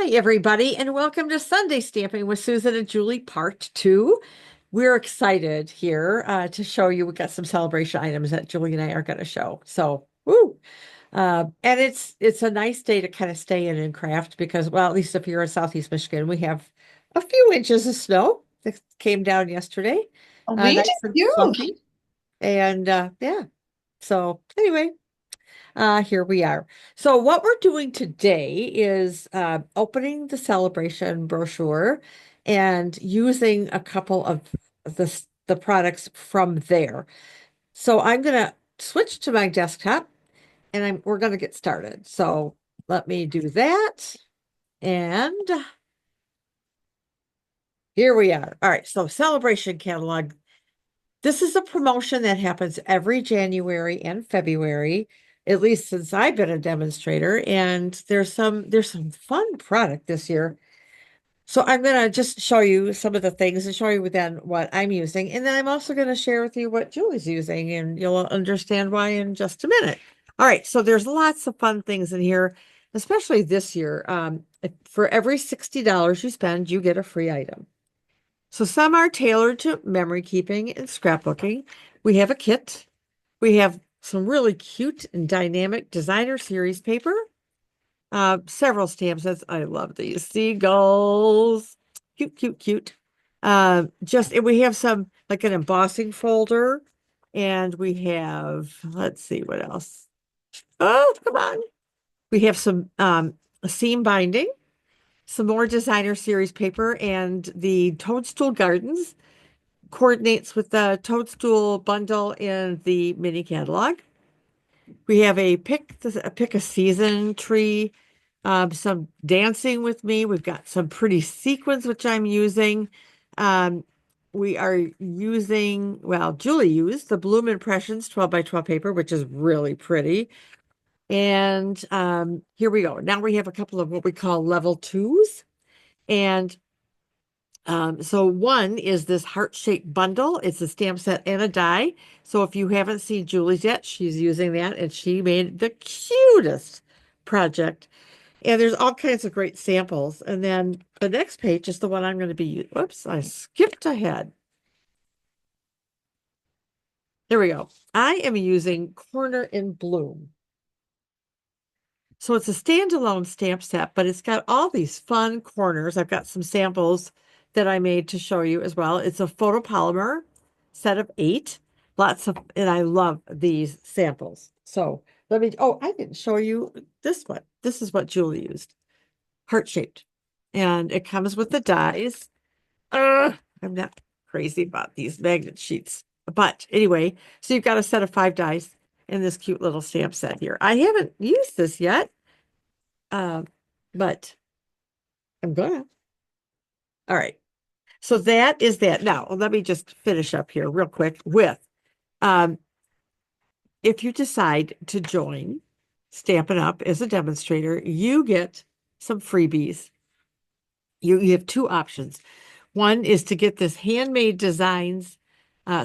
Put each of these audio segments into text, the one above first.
Hi, everybody, and welcome to Sunday Stamping with Susan and Julie, Part 2. We're excited here to show you. We got some celebration items that Julie and I are going to show. So, woo! And it's a nice day to kind of stay in and craft because, well, at least if you're in Southeast Michigan, we have a few inches of snow that came down yesterday. We Nice do and too. fluffy. And yeah, so anyway. Here we are. So what we're doing today is opening the celebration brochure and using a couple of the products from there. So I'm gonna switch to my desktop and we're gonna get started. So let me do that. And here we are. All right, so celebration catalog. This is a promotion that happens every January and February, at least since I've been a demonstrator, and there's some fun product this year. So I'm gonna just show you some of the things and show you then what I'm using, and then I'm also gonna share with you what Julie's using, and you'll understand why in just a minute. All right, so there's lots of fun things in here, especially this year. For every $60 you spend, you get a free item. So some are tailored to memory keeping and scrapbooking. We have a kit. We have some really cute and dynamic designer series paper. Several stamp sets. I love these seagulls. Cute, cute, cute. And we have some like an embossing folder, and we have, let's see what else. Oh, come on. We have some seam binding, some more designer series paper, and the toadstool gardens coordinates with the toadstool bundle in the mini catalog. We have a pick a season tree, some dancing with me. We've got some pretty sequins which I'm using. Um, we are using, well, Julie used the Bloom Impressions 12 by 12 paper, which is really pretty. And here we go. Now we have a couple of what we call level twos. And so one is this heart-shaped bundle. It's a stamp set and a die. So if you haven't seen Julie's yet, she's using that and she made the cutest project. And there's all kinds of great samples. And then the next page is the one I'm going to be using. Whoops, I skipped ahead. There we go. I am using Corner in Bloom. So it's a standalone stamp set, but it's got all these fun corners. I've got some samples that I made to show you as well. It's a photopolymer set of 8. And I love these samples. So I didn't show you this one. This is what Julie used, heart-shaped. And it comes with the dies. I'm not crazy about these magnet sheets. But anyway, so you've got a set of 5 dies in this cute little stamp set here. I haven't used this yet. Uh, but I'm gonna. All right. So that is that. Now, let me just finish up here real quick with um, if you decide to join Stampin' Up as a demonstrator, you get some freebies. You have 2 options. One is to get this handmade designs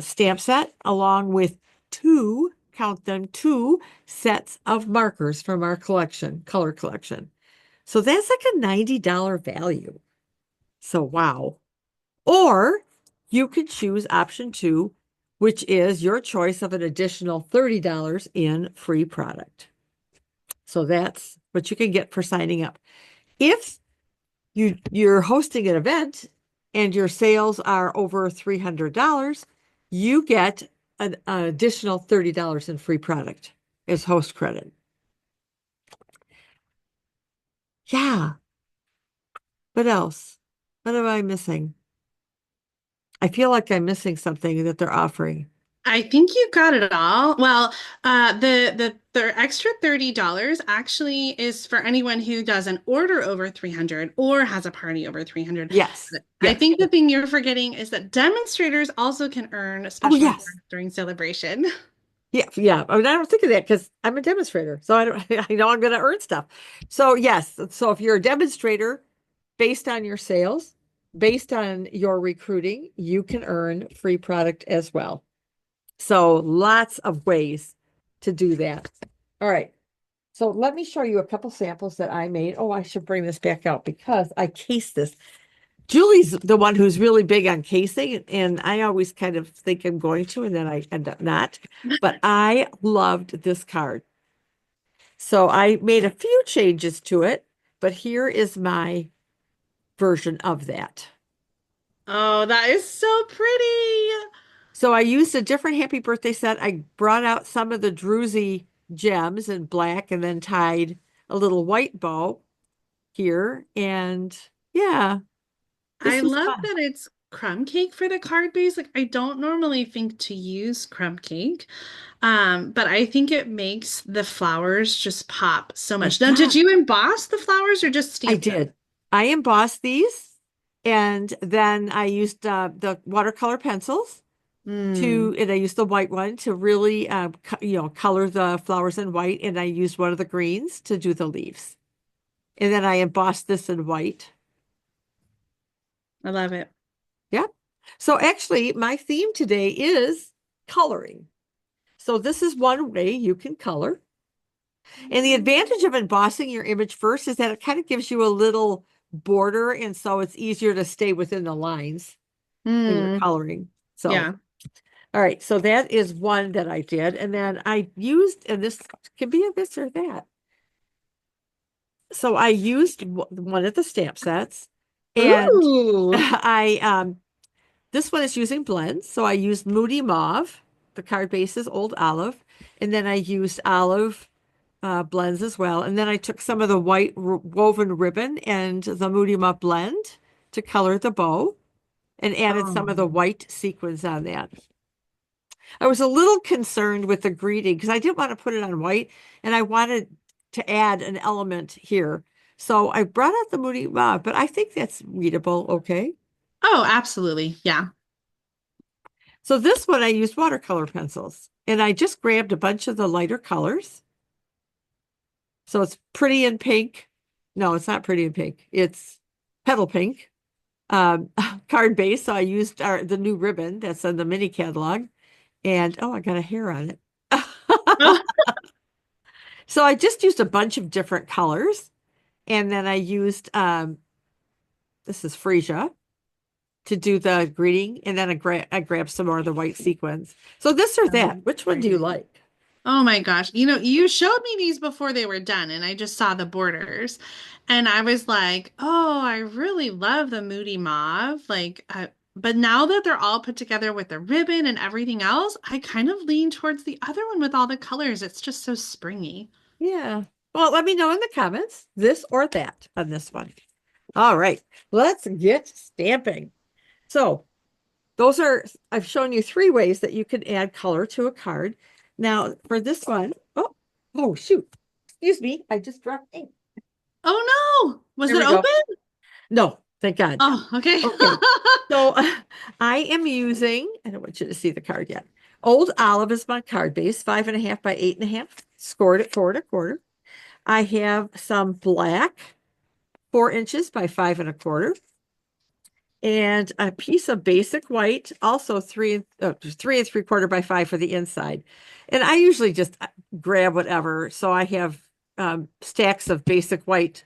stamp set along with 2, count them, 2 sets of markers from our collection, color collection. So that's like a $90 value. So, wow. Or you could choose option 2, which is your choice of an additional $30 in free product. So that's what you can get for signing up. If you're hosting an event and your sales are over $300, you get an additional $30 in free product as host credit. Yeah. What else? What am I missing? I feel like I'm missing something that they're offering. I think you got it all. Well, the extra $30 actually is for anyone who does an order over 300 or has a party over 300. Yes. But I Yes. think the thing you're forgetting is that demonstrators also can earn Oh, special yes. rewards during celebration. Yeah, yeah. I mean, I don't think of that because I'm a demonstrator, so I don't. I know I'm going to earn stuff. So yes. So if you're a demonstrator, based on your sales, based on your recruiting, you can earn free product as well. So lots of ways to do that. All right. So let me show you a couple samples that I made. Oh, I should bring this back out because I cased this. Julie's the one who's really big on casing, and I always kind of think I'm going to, and then I end up not. But I loved this card. So I made a few changes to it, but here is my version of that. Oh, that is so pretty. So I used a different happy birthday set. I brought out some of the Druzy gems in black and then tied a little white bow here. And yeah, I this was love fun. that it's crumb cake for the card base. Like I don't normally think to use crumb cake. But I think it makes the flowers just pop so much. It Now, did does. you emboss the flowers or just I stamp them? did. I embossed these and then I used the watercolor pencils Mm, and I used the white one to really, color the flowers in white. And I used one of the greens to do the leaves. And then I embossed this in white. I love it. Yeah. So actually, my theme today is coloring. So this is one way you can color. And the advantage of embossing your image first is that it kind of gives you a little border, and so it's easier to stay within the lines when you're Mm, coloring. So, yeah. all right. So that is one that I did. And then I used, and this can be a this or that. So I used one of the stamp sets, and Ooh. I this one is using blends. So I used Moody Mauve, the card base is Old Olive, and then I used Olive blends as well. And then I took some of the white woven ribbon and the Moody Mauve blend to color the bow and added some of the Oh. white sequins on that. I was a little concerned with the greeting because I didn't want to put it on white and I wanted to add an element here. So I brought out the Moody Mauve, but I think that's readable. Okay. Oh, absolutely. Yeah. So this one I used watercolor pencils and I just grabbed a bunch of the lighter colors. So it's pretty in pink. No, it's not pretty in pink. It's petal pink. Card base. So I used the new ribbon that's in the mini catalog. And oh, I got a hair on it. Oh, So I just used a bunch of different colors. And then I used this is freesia to do the greeting. And then I grabbed some more of the white sequins. So this or that. Which one do you pretty. like? Oh my gosh. You know, you showed me these before they were done, and I just saw the borders. And I was like, oh, I really love the Moody Mauve. But now that they're all put together with the ribbon and everything else, I kind of lean towards the other one with all the colors. It's just so springy. Yeah. Well, let me know in the comments, this or that on this one. All right, let's get stamping. So those are, I've shown you three ways that you can add color to a card. Now for this one, oh shoot, excuse me, I just dropped ink. Oh no! Was There it we go. open? No, thank God. Oh, okay. Okay, so I am using, I don't want you to see the card yet. Old Olive is my card base, 5.5 by 8.5, scored at 4 1/4. I have some black, 4 inches by 5 1/4. And a piece of basic white, also 3 3 3/4 by 5 for the inside. And I usually just grab whatever. So I have stacks of basic white,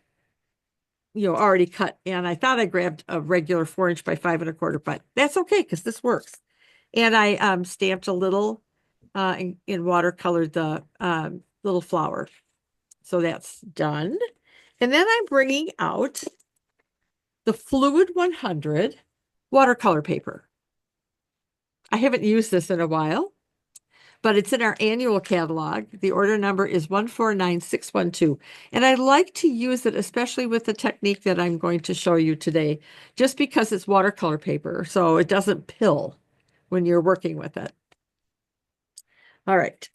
already cut. And I thought I grabbed a regular 4 inch by 5 1/4, but that's okay because this works. And I stamped a little in watercolored the little flower. So that's done. And then I'm bringing out the Fluid 100 watercolor paper. I haven't used this in a while, but it's in our annual catalog. The order number is 149612. And I like to use it, especially with the technique that I'm going to show you today, just because it's watercolor paper, so it doesn't pill when you're working with it. All right.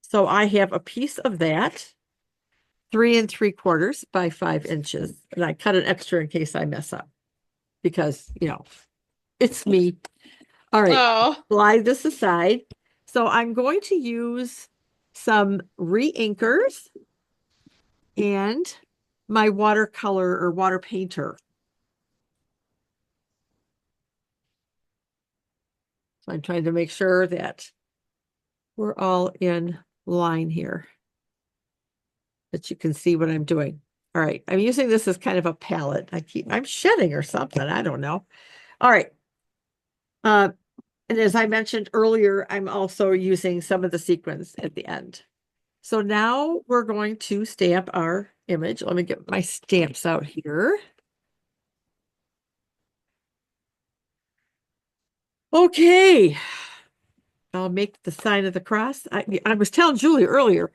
So I have a piece of that, 3 3/4 by 5 inches. And I cut an extra in case I mess up because, it's me. All right, Oh, slide this aside. So I'm going to use some re-inkers and my watercolor or water painter. So I'm trying to make sure that we're all in line here that you can see what I'm doing. All right, I'm using this as kind of a palette. I'm shedding or something. I don't know. All right. Uh, and as I mentioned earlier, I'm also using some of the sequins at the end. So now we're going to stamp our image. Let me get my stamps out here. Okay. I'll make the sign of the cross. I was telling Julie earlier,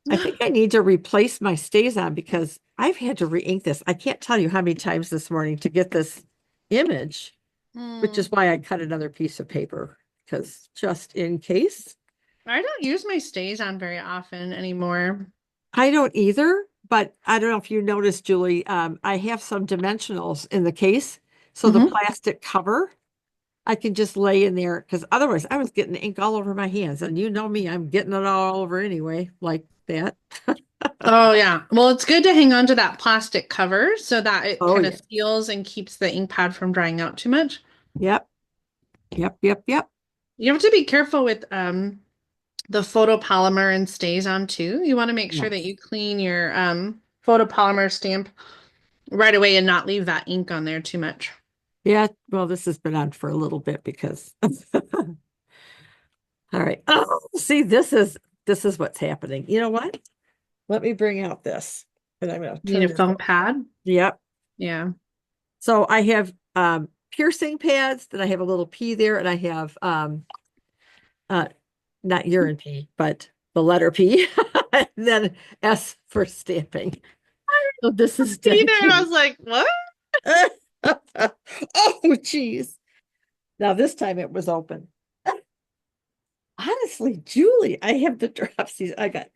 I think I need to replace my StazOn because I've had to re-ink this. I can't tell you how many times this morning to get this image, which is Hmm. why I cut another piece of paper because just in case. I don't use my stays on very often anymore. I don't either, but I don't know if you noticed, Julie, I have some dimensionals in the case. So the Hmm. plastic cover, I can just lay in there because otherwise I was getting ink all over my hands. And you know me, I'm getting it all over anyway, like that. Oh yeah. Well, it's good to hang on to that plastic cover so that it Oh, kind of yeah. seals and keeps the ink pad from drying out too much. Yep. Yep. Yep. Yep. You have to be careful with the photopolymer and stays on too. You want to make sure that Yes. you clean your photopolymer stamp right away and not leave that ink on there too much. Yeah. Well, this has been on for a little bit because all right. Oh, see, this is what's happening. You know what? Let me bring out this. And I'm gonna You need turn a this. foam pad? Yep. Yeah. So I have piercing pads, then I have a little P there, and I have uh not urine P, but the letter P, and then S for stamping. So this is You know, and I dedicated. was like, what? Oh, geez. Now this time it was open. Honestly, Julie, I have the dropsies. I got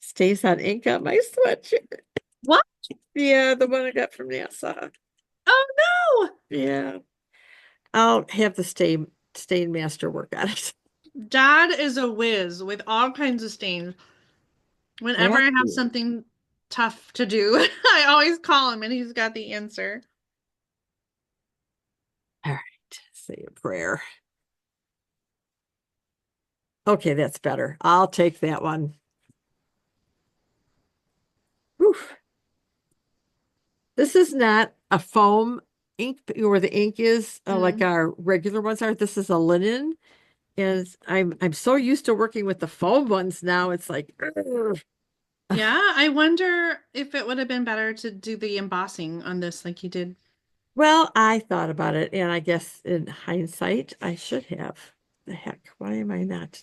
stays on ink on my sweatshirt. What? Yeah, the one I got from NASA. Oh Yeah. I'll have the stain master work on it. no. Dad is a whiz with all kinds of stains. Whenever That's I have cool. something tough to do, I always call him and he's got the answer. All right, say a prayer. Okay, that's better. I'll take that one. Whew. This is not a foam ink where the ink is like Mm. our regular ones are. This is a linen. And I'm so used to working with the foam ones now. It's like, ugh. Yeah, I wonder if it would have been better to do the embossing on this like you did. Well, I thought about it, and I guess in hindsight, I should have. The heck, why am I not?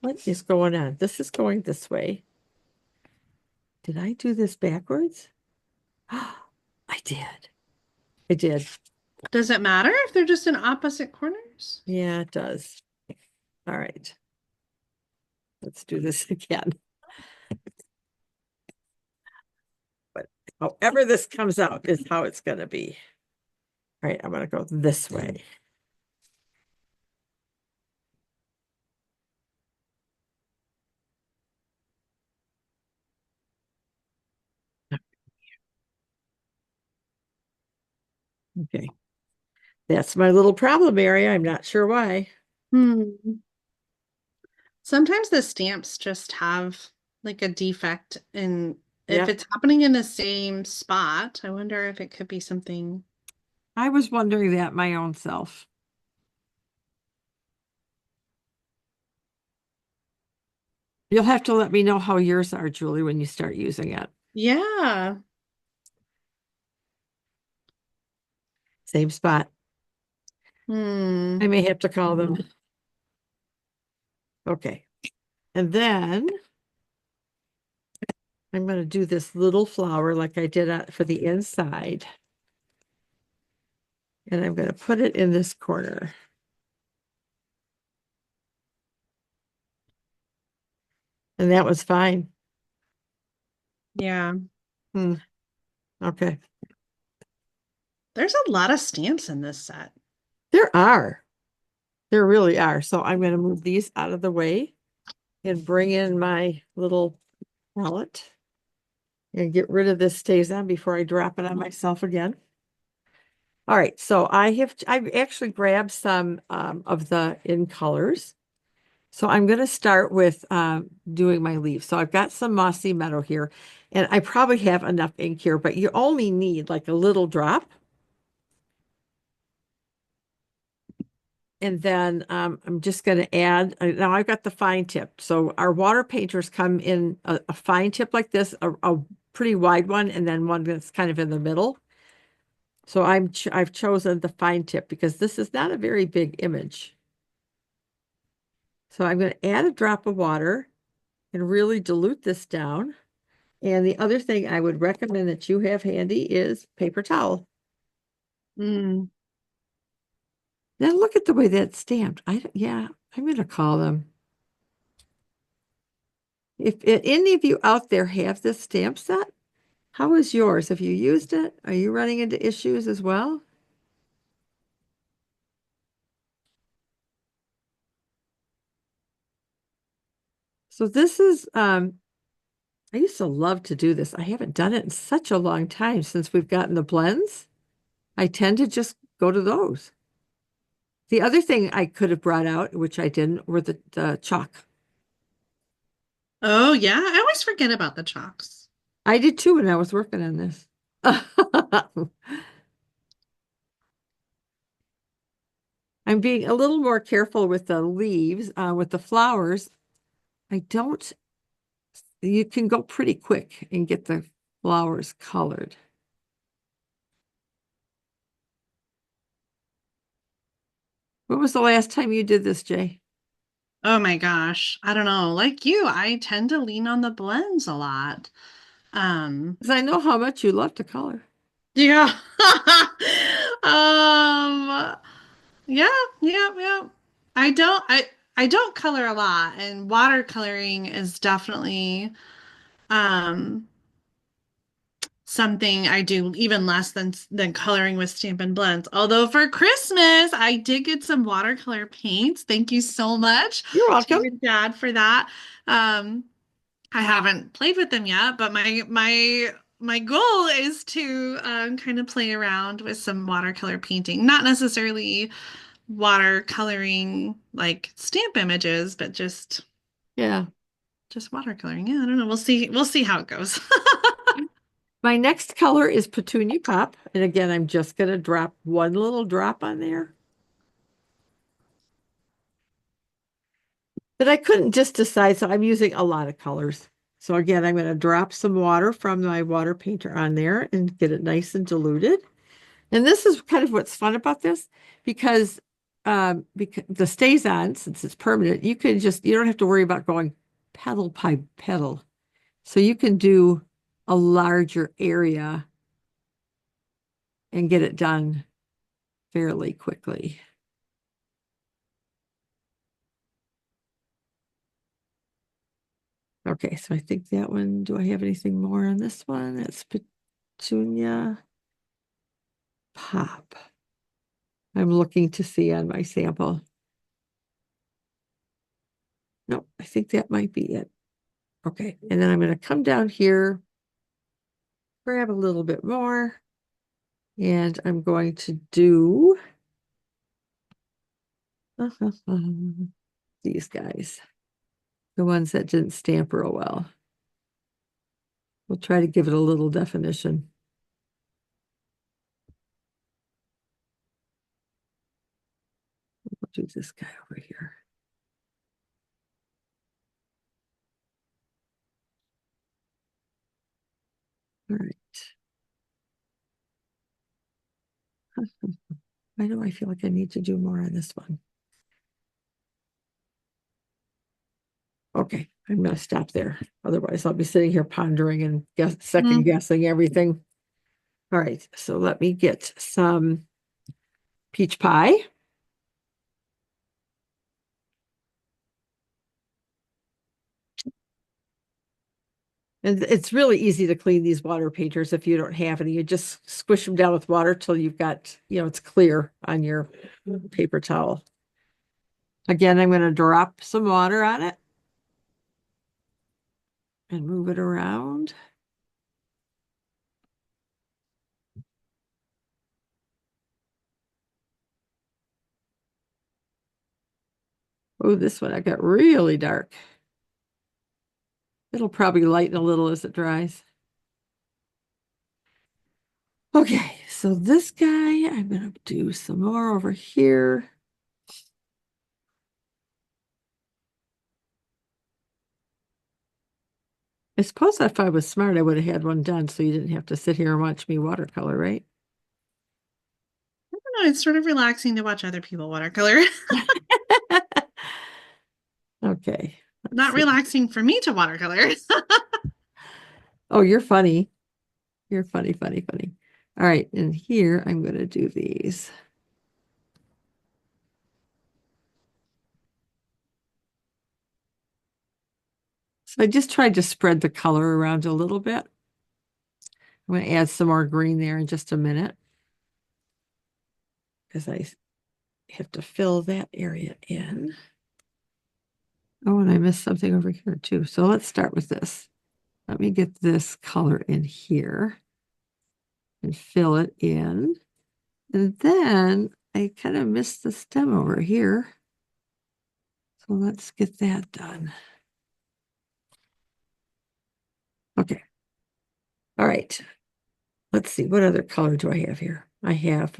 What is going on? This is going this way. Did I do this backwards? I did. I did. Does it matter if they're just in opposite corners? Yeah, it does. All right. Let's do this again. But however this comes out is how it's going to be. All right, I'm going to go this way. Okay. That's my little problem area. I'm not sure why. Hmm. Sometimes the stamps just have like a defect, and if Yep. it's happening in the same spot, I wonder if it could be something. I was wondering that my own self. You'll have to let me know how yours are, Julie, when you start using it. Yeah. Same spot. I Hmm. may have to call them. Okay. And then I'm going to do this little flower like I did for the inside. And I'm going to put it in this corner. And that was fine. Yeah. Hmm. Okay. There's a lot of stamps in this set. There are. There really are. So I'm going to move these out of the way and bring in my little palette and get rid of this stays on before I drop it on myself again. All right. So I've actually grabbed some of the in colors. So I'm going to start with doing my leaves. So I've got some mossy meadow here, and I probably have enough ink here, but you only need like a little drop. And then I'm just going to add, now I've got the fine tip. So our water painters come in a fine tip like this, a pretty wide one, and then one that's kind of in the middle. So I've chosen the fine tip because this is not a very big image. So I'm going to add a drop of water and really dilute this down. And the other thing I would recommend that you have handy is paper towel. Mm. Now look at the way that's stamped. Yeah, I'm going to call them. If any of you out there have this stamp set, how is yours? Have you used it? Are you running into issues as well? So this is, I used to love to do this. I haven't done it in such a long time since we've gotten the blends. I tend to just go to those. The other thing I could have brought out, which I didn't, were the chalk. Oh yeah, I always forget about the chalks. I did too when I was working on this. I'm being a little more careful with the leaves, with the flowers. I don't, you can go pretty quick and get the flowers colored. When was the last time you did this, Jay? Oh my gosh. I don't know. Like you, I tend to lean on the blends a lot. Um, Because I know how much you love to color. yeah. Um, yeah, yeah. I don't color a lot, and watercoloring is definitely um something I do even less than coloring with Stampin' Blends. Although for Christmas, I did get some watercolor paints. Thank you so much You're to welcome. your dad for that. I haven't played with them yet, but my goal is to kind of play around with some watercolor painting. Not necessarily watercoloring like stamp images, but Yeah. just watercoloring. Yeah, I don't know. We'll see. We'll see how it goes. My next color is Petunia Pop. And again, I'm just going to drop one little drop on there. But I couldn't just decide, so I'm using a lot of colors. So again, I'm going to drop some water from my water painter on there and get it nice and diluted. And this is kind of what's fun about this because the stays on, since it's permanent, you don't have to worry about going petal by petal. So you can do a larger area and get it done fairly quickly. Okay, so I think that one, do I have anything more on this one? That's Petunia Pop. I'm looking to see on my sample. No, I think that might be it. Okay, and then I'm going to come down here, grab a little bit more, and I'm going to do these guys, the ones that didn't stamp real well. We'll try to give it a little definition. We'll do this guy over here. All right. Why do I feel like I need to do more on this one? Okay, I'm going to stop there. Otherwise, I'll be sitting here pondering and second Mhm. guessing everything. All right, so let me get some peach pie. And it's really easy to clean these water painters if you don't have any. You just squish them down with water till you've got, it's clear on your paper towel. Again, I'm going to drop some water on it and move it around. Oh, this one I got really dark. It'll probably lighten a little as it dries. Okay, so this guy, I'm going to do some more over here. I suppose if I was smart, I would have had one done so you didn't have to sit here and watch me watercolor, right? I don't know, it's sort of relaxing to watch other people watercolor. Okay, let's Not see. relaxing for me to watercolor. Oh, you're funny. You're funny, funny, funny. All right, and here I'm going to do these. So I just tried to spread the color around a little bit. I'm going to add some more green there in just a minute because I have to fill that area in. Oh, and I missed something over here too. So let's start with this. Let me get this color in here and fill it in. And then I kind of missed the stem over here. So let's get that done. Okay. All right. Let's see. What other color do I have here? I have,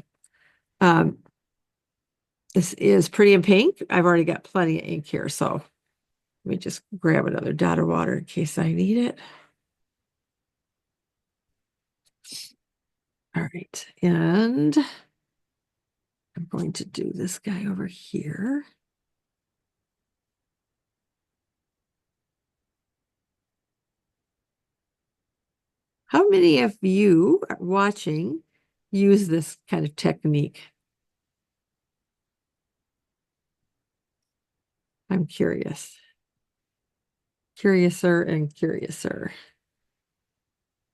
um, this is Pretty in Pink. I've already got plenty of ink here. So let me just grab another dot of water in case I need it. All right. And I'm going to do this guy over here. How many of you watching use this kind of technique? I'm curious. Curiouser and curiouser.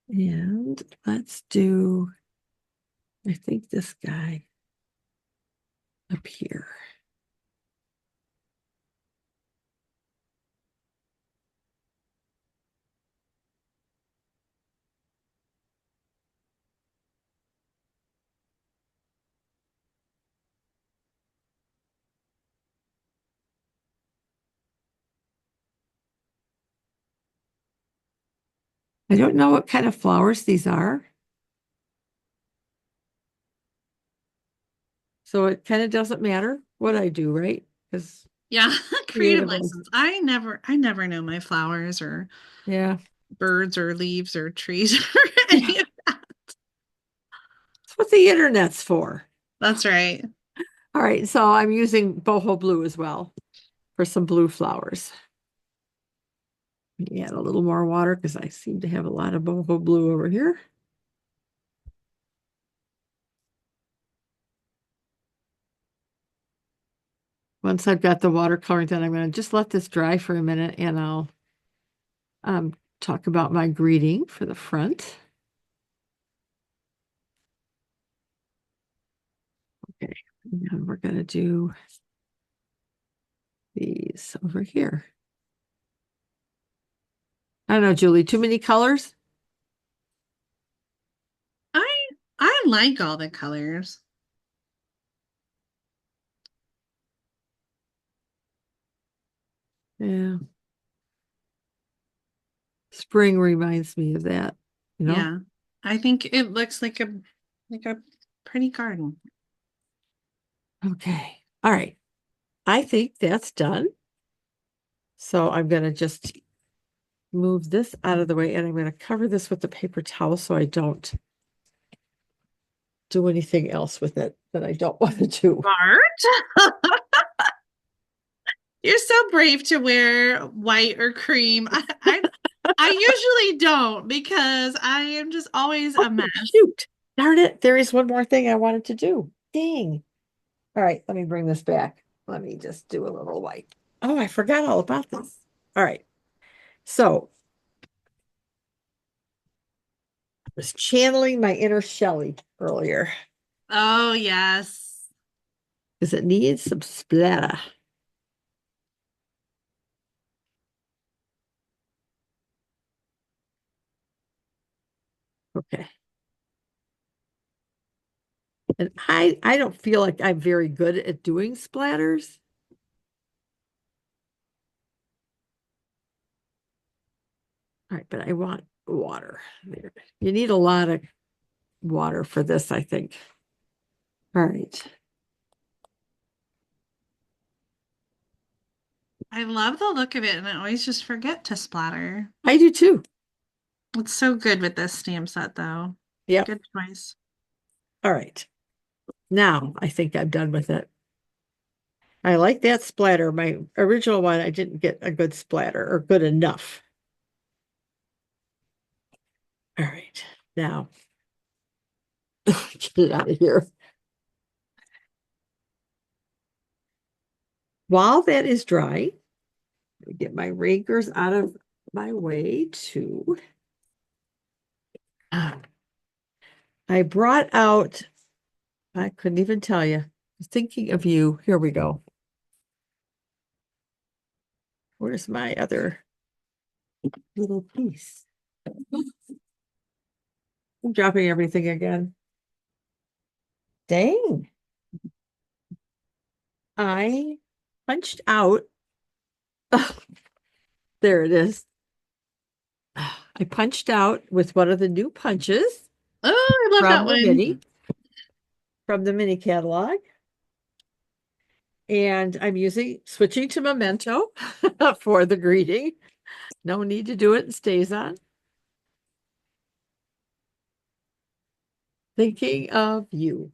And let's do, I think this guy up here. I don't know what kind of flowers these are. So it kind of doesn't matter what I do, right? Because Yeah, creative creative ones. license. I never know my flowers or Yeah. birds or leaves or trees or any of that. That's what the internet's for. That's right. All right. So I'm using boho blue as well for some blue flowers. Add a little more water because I seem to have a lot of boho blue over here. Once I've got the watercoloring done, I'm going to just let this dry for a minute and I'll talk about my greeting for the front. Okay, and we're going to do these over here. I don't know, Julie, too many colors? I I like all the colors. Yeah. Spring reminds me of that, you know? Yeah. I think it looks like a pretty garden. Okay. All right. I think that's done. So I'm going to just move this out of the way and I'm going to cover this with the paper towel so I don't do anything else with it that I don't want to do. Bart? You're so brave to wear white or cream. I usually don't because I am just always Oh, a mess. shoot. Darn it. There is one more thing I wanted to do. Dang. All right. Let me bring this back. Let me just do a little white. Oh, I forgot all about this. All right. So I was channeling my inner Shelley earlier Oh, yes. because it needs some splatter. Okay. And I don't feel like I'm very good at doing splatters. All right, but I want water. There. You need a lot of water for this, I think. All right. I love the look of it, and I always just forget to splatter. I do too. It's so good with this stamp set, though. Yep. Good choice. All right. Now I think I'm done with it. I like that splatter. My original one, I didn't get a good splatter or good enough. All right. Now, get it out of here. While that is dry, let me get my rakers out of my way too. I brought out, I couldn't even tell you. I was thinking of you. Here we go. Where's my other little piece? I'm dropping everything again. Dang. I punched out. There it is. I punched out with one of the new punches Oh, I love that from the one. mini catalog. And I'm switching to Memento for the greeting. No need to do it in StazOn. Thinking of you.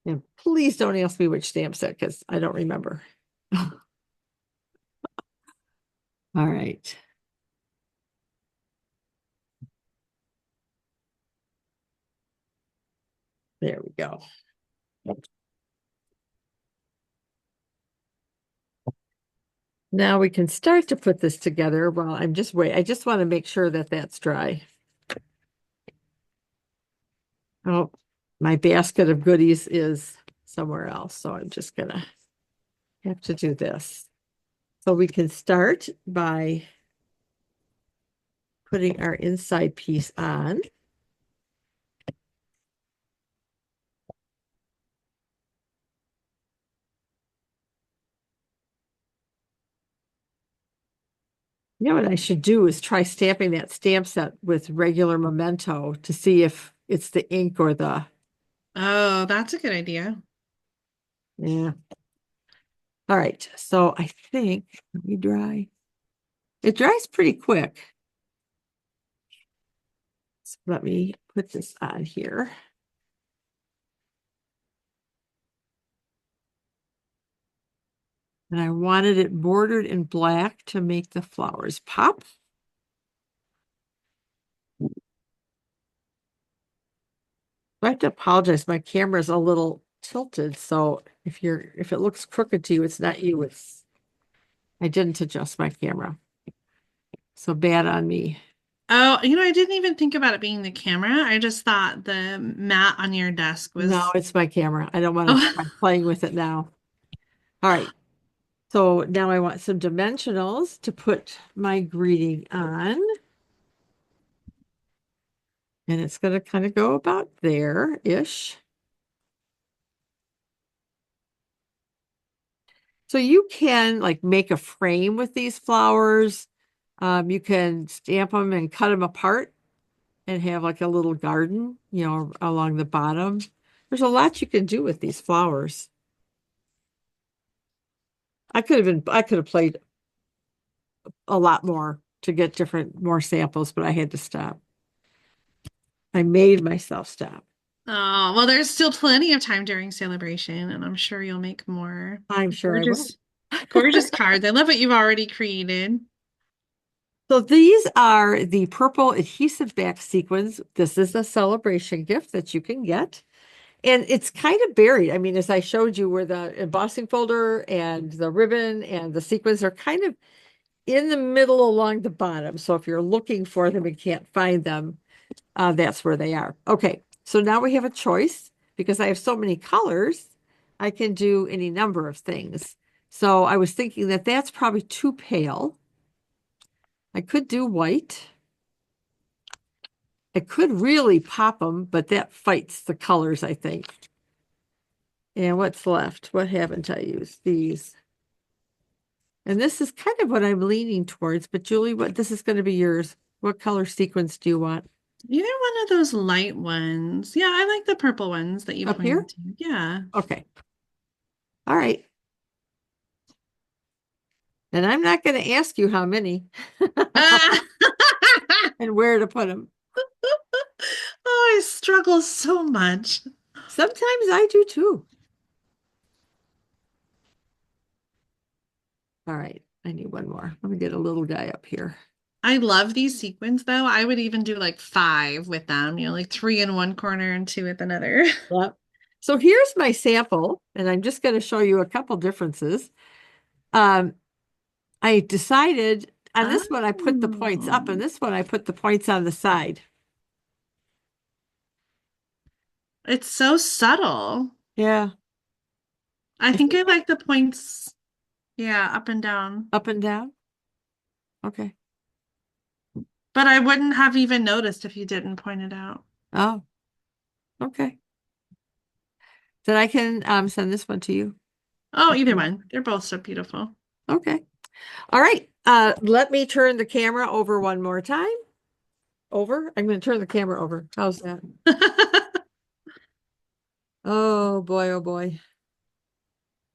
And please don't ask me which stamp set because I don't remember. All right. There we go. Now we can start to put this together. Well, I just want to make sure that that's dry. Oh, my basket of goodies is somewhere else. So I'm just gonna have to do this. So we can start by putting our inside piece on. You know what I should do is try stamping that stamp set with regular Memento to see if it's the ink or the, Oh, that's a good idea. yeah. All right, so I think, let me dry. It dries pretty quick. So let me put this on here. And I wanted it bordered in black to make the flowers pop. I have to apologize. My camera's a little tilted, so if it looks crooked to you, it's not you. I didn't adjust my camera. So bad on me. Oh, I didn't even think about it being the camera. I just thought the mat on your desk No, was. it's my camera. I don't want to Oh, try playing with it now. All right. So now I want some dimensionals to put my greeting on. And it's going to kind of go about there-ish. So you can like make a frame with these flowers. You can stamp them and cut them apart and have like a little garden, along the bottom. There's a lot you can do with these flowers. I could have played a lot more to get more samples, but I had to stop. I made myself stop. oh, well, there's still plenty of time during celebration, and I'm sure you'll make more. I'm sure I will. Gorgeous, gorgeous cards. I love what you've already created. So these are the purple adhesive back sequins. This is a celebration gift that you can get. And it's kind of buried. I mean, as I showed you where the embossing folder and the ribbon and the sequins are kind of in the middle along the bottom. So if you're looking for them and can't find them, that's where they are. Okay, so now we have a choice because I have so many colors, I can do any number of things. So I was thinking that that's probably too pale. I could do white. I could really pop them, but that fights the colors, I think. And what's left? What haven't I used? These. And this is kind of what I'm leaning towards, but Julie, this is going to be yours. What color sequence do you want? Either one of those light ones. Yeah, I like the purple ones that you Up here? pointed to. Yeah. Okay. All right. And I'm not going to ask you how many Ah! and where to put them. Oh, I struggle so much. Sometimes I do too. All right. I need one more. Let me get a little guy up here. I love these sequins though. I would even do like five with them, like three in one corner and two with another. Yep. So here's my sample, and I'm just going to show you a couple differences. Um, I decided on this one, I put the points up, and Oh, this one, I put the points on the side. it's so subtle. Yeah. I I think think I like the points, yeah, up and down. up and down. Okay. But I wouldn't have even noticed if you didn't point it out. Oh, okay. Then I can send this one to you. Oh, If either you want. one. They're both so beautiful. Okay. All right. Let me turn the camera over one more time. Over. I'm going to turn the camera over. How's that? Oh boy, oh boy.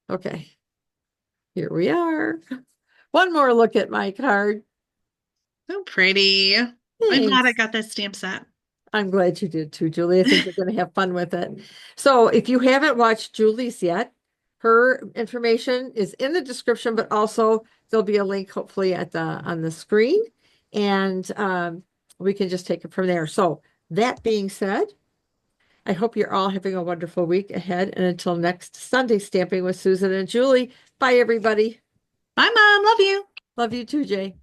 Okay. Here we are. One more look at my card. So pretty. I'm glad I Thanks. got this stamp set. I'm glad you did too, Julie. I think you're going to have fun with it. So if you haven't watched Julie's yet, her information is in the description, but also there'll be a link hopefully at the on the screen, and we can just take it from there. So that being said, I hope you're all having a wonderful week ahead. And until next Sunday, Stamping with Susan and Julie. Bye, everybody. Bye, Mom. Love you. Love you too, Jay.